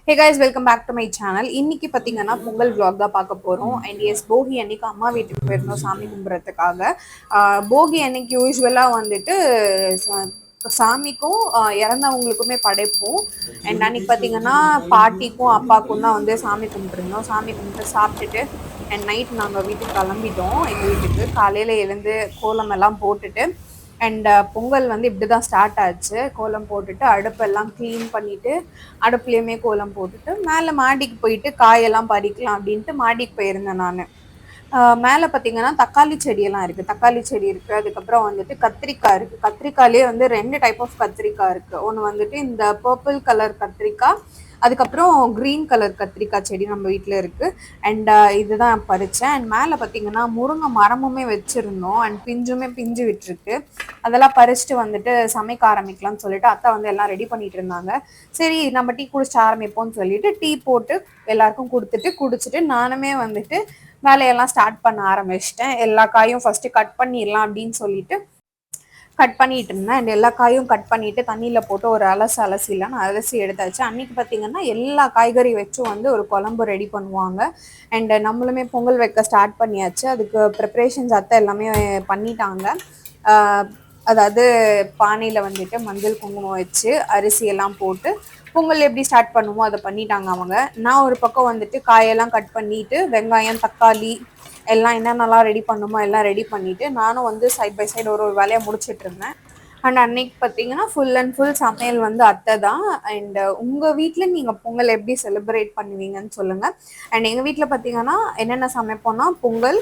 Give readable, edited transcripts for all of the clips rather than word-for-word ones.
Hey guys, welcome back to my channel. இன்னைக்கு பார்த்தீங்கன்னா Pongal vlog தான் பார்க்க போகிறோம். அண்ட் எஸ் போகி அன்னைக்கு அம்மா வீட்டுக்கு போயிருந்தோம் சாமி கும்பிட்றதுக்காக. போகி அன்னைக்கு யூஸ்வலாக வந்துட்டு சாமிக்கும் இறந்தவங்களுக்குமே படைப்போம். அண்ட் அன்னைக்கு பார்த்தீங்கன்னா பாட்டிக்கும் அப்பாவுக்கும் தான் வந்து சாமி கும்பிட்டுருந்தோம். சாமி கும்பிட்டு சாப்பிட்டுட்டு அண்ட் நைட் நாங்கள் வீட்டுக்கு கிளம்பிட்டோம். எங்கள் வீட்டுக்கு காலையில் எழுந்து கோலம் எல்லாம் போட்டுட்டு அண்ட் பொங்கல் வந்து இப்படி தான் ஸ்டார்ட் ஆச்சு. கோலம் போட்டுட்டு அடுப்பெல்லாம் க்ளீன் பண்ணிவிட்டு அடுப்புலேயுமே கோலம் போட்டுட்டு மேலே மாடிக்கு போயிட்டு காயெல்லாம் பறிக்கலாம் அப்படின்ட்டு மாடிக்கு போயிருந்தேன் நான். மேலே பார்த்தீங்கன்னா தக்காளி செடியெல்லாம் இருக்குது. தக்காளி செடி இருக்குது, அதுக்கப்புறம் வந்துட்டு கத்திரிக்காய் இருக்குது. கத்திரிக்காயிலே வந்து 2 டைப் ஆஃப் கத்திரிக்காய் இருக்குது. ஒன்று வந்துட்டு இந்த பர்பிள் கலர் கத்திரிக்காய், அதுக்கப்புறம் க்ரீன் கலர் கத்திரிக்காய் செடி நம்ம வீட்டில் இருக்குது. அண்ட் இதுதான் பறித்தேன். அண்ட் மேலே பார்த்தீங்கன்னா முருங்கை மரமுமே வச்சுருந்தோம். அண்ட் பிஞ்சுமே பிஞ்சு விட்டுருக்கு. அதெல்லாம் பறிச்சுட்டு வந்துட்டு சமைக்க ஆரம்பிக்கலாம்னு சொல்லிட்டு அத்தை வந்து எல்லாம் ரெடி பண்ணிட்டு இருந்தாங்க. சரி நம்ம டீ குடிச்சிட்டு ஆரம்பிப்போம்னு சொல்லிட்டு டீ போட்டு எல்லாருக்கும் குடிச்சிட்டு நானுமே வந்துட்டு வேலையெல்லாம் ஸ்டார்ட் பண்ண ஆரம்பிச்சிட்டேன். எல்லா காயும் ஃபர்ஸ்ட் கட் பண்ணிடலாம் அப்படின்னு சொல்லிட்டு கட் பண்ணிட்டு இருந்தேன். அண்ட் எல்லா காயும் கட் பண்ணிட்டு தண்ணியில் போட்டு ஒரு அலசிலாம் அலசி எடுத்தாச்சு. அன்னைக்கு பார்த்தீங்கன்னா எல்லா காய்கறி வச்சும் வந்து ஒரு குழம்பு ரெடி பண்ணுவாங்க. அண்ட் நம்மளுமே பொங்கல் வைக்க ஸ்டார்ட் பண்ணியாச்சு. அதுக்கு ப்ரிப்ரேஷன்ஸ் அத்தை எல்லாமே பண்ணிட்டாங்க. அதாவது பானையில் வந்துட்டு மஞ்சள் குங்குமம் வச்சு அரிசி எல்லாம் போட்டு பொங்கல் எப்படி ஸ்டார்ட் பண்ணுமோ அதை பண்ணிட்டாங்க அவங்க. நான் ஒரு பக்கம் வந்துட்டு காயெல்லாம் கட் பண்ணிட்டு வெங்காயம் தக்காளி எல்லாம் என்னென்னலாம் ரெடி பண்ணுமோ எல்லாம் ரெடி பண்ணிட்டு நானும் வந்து சைட் பை சைடு ஒரு வேலையை முடிச்சிட்டு இருந்தேன். அண்ட் அன்னைக்கு பார்த்தீங்கன்னா ஃபுல் அண்ட் ஃபுல் சமையல் வந்து அத்தை தான். அண்ட் உங்கள் வீட்டில் நீங்கள் பொங்கல் எப்படி செலிப்ரேட் பண்ணுவீங்கன்னு சொல்லுங்கள். அண்ட் எங்கள் வீட்டில் பார்த்தீங்கன்னா என்னென்ன சமைப்போம்னா பொங்கல்,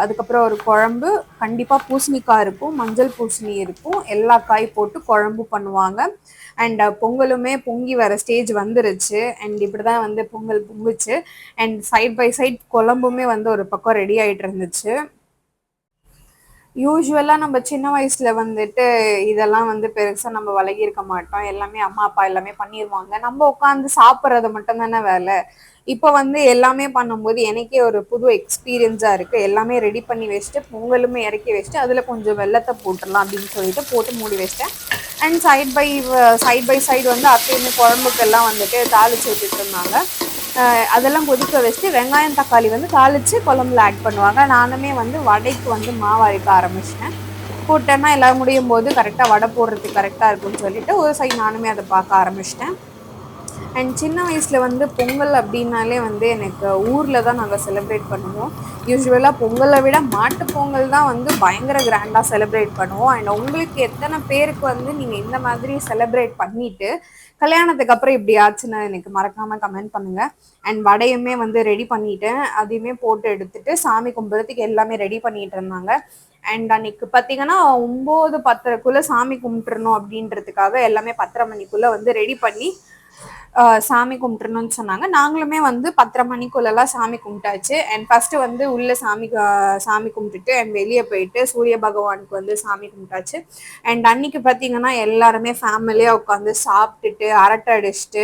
அதுக்கப்புறம் ஒரு குழம்பு, கண்டிப்பாக பூசணிக்காய் இருக்கும், மஞ்சள் பூசணி இருக்கும், எல்லா காய் போட்டு குழம்பு பண்ணுவாங்க. அண்ட் பொங்கலுமே பொங்கி வர ஸ்டேஜ் வந்துருச்சு. அண்ட் இப்படி தான் வந்து பொங்கல் பொங்குச்சு. அண்ட் சைட் பை சைட் குழம்புமே வந்து ஒரு பக்கம் ரெடி ஆகிட்டு இருந்துச்சு. யூஸ்வலாக நம்ம சின்ன வயசில் வந்துட்டு இதெல்லாம் வந்து பெருசாக நம்ம வழங்கியிருக்க மாட்டோம். எல்லாமே அம்மா அப்பா எல்லாமே பண்ணிடுவாங்க, நம்ம உட்காந்து சாப்பிட்றது மட்டும்தானே வேலை. இப்போ வந்து எல்லாமே பண்ணும்போது எனக்கே ஒரு புது எக்ஸ்பீரியன்ஸாக இருக்குது. எல்லாமே ரெடி பண்ணி வச்சுட்டு பொங்கலுமே இறக்கி வச்சுட்டு அதில் கொஞ்சம் வெள்ளத்தை போட்டுடலாம் அப்படின்னு சொல்லிட்டு போட்டு மூடி வச்சிட்டேன். அண்ட் சைட் பை சைடு வந்து அத்தையுமே குழம்புக்கெல்லாம் வந்துட்டு தாளிச்சு விட்டுட்டு இருந்தாங்க. அதெல்லாம் கொதிக்க வச்சுட்டு வெங்காயம் தக்காளி வந்து தாளித்து குழம்புல ஆட் பண்ணுவாங்க. நானுமே வந்து வடைக்கு வந்து மாவு அரைக்க ஆரம்பிச்சிட்டேன். போட்டேன்னா எல்லாம் முடியும் போது கரெக்டாக வடை போடுறதுக்கு கரெக்டாக இருக்குன்னு சொல்லிட்டு ஒரு சைடு நானுமே அதை பார்க்க ஆரம்பிச்சிட்டேன். அண்ட் சின்ன வயசில் வந்து பொங்கல் அப்படின்னாலே வந்து எனக்கு ஊரில் தான் நாங்கள் செலிப்ரேட் பண்ணுவோம். யூஸ்வலாக பொங்கலை விட மாட்டு பொங்கல் தான் வந்து பயங்கர கிராண்டாக செலிப்ரேட் பண்ணுவோம். அண்ட் உங்களுக்கு எத்தனை பேருக்கு வந்து நீங்கள் இந்த மாதிரி செலிப்ரேட் பண்ணிவிட்டு கல்யாணத்துக்கு அப்புறம் இப்படி ஆச்சுன்னு எனக்கு மறக்காமல் கமெண்ட் பண்ணுங்கள். அண்ட் வடையுமே வந்து ரெடி பண்ணிட்டேன், அதையுமே போட்டு எடுத்துட்டு சாமி கும்பிட்றதுக்கு எல்லாமே ரெடி பண்ணிட்டு இருந்தாங்க. அண்ட் அன்னைக்கு பார்த்தீங்கன்னா 9:10 சாமி கும்பிட்டுறணும் அப்படின்றதுக்காக எல்லாமே 10:30 மணிக்குள்ளே வந்து ரெடி பண்ணி சாமி கும்பிட்டுருணும்னு சொன்னாங்க. நாங்களுமே வந்து 10:30 மணிக்குள்ளெல்லாம் சாமி கும்பிட்டாச்சு. அண்ட் ஃபஸ்ட்டு வந்து உள்ளே சாமி கும்பிட்டுட்டு அண்ட் வெளியே போயிட்டு சூரிய பகவானுக்கு வந்து சாமி கும்பிட்டாச்சு. அண்ட் அன்னைக்கு பார்த்தீங்கன்னா எல்லாருமே ஃபேமிலியாக உட்காந்து சாப்பிட்டுட்டு அரட்டை அடிச்சுட்டு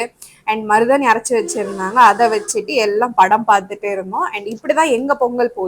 அண்ட் மருதாணி அரைச்சி வச்சுருந்தாங்க, அதை வச்சுட்டு எல்லாம் படம் பார்த்துட்டு இருந்தோம். அண்ட் இப்படி தான் எங்கள் பொங்கல் போகுது.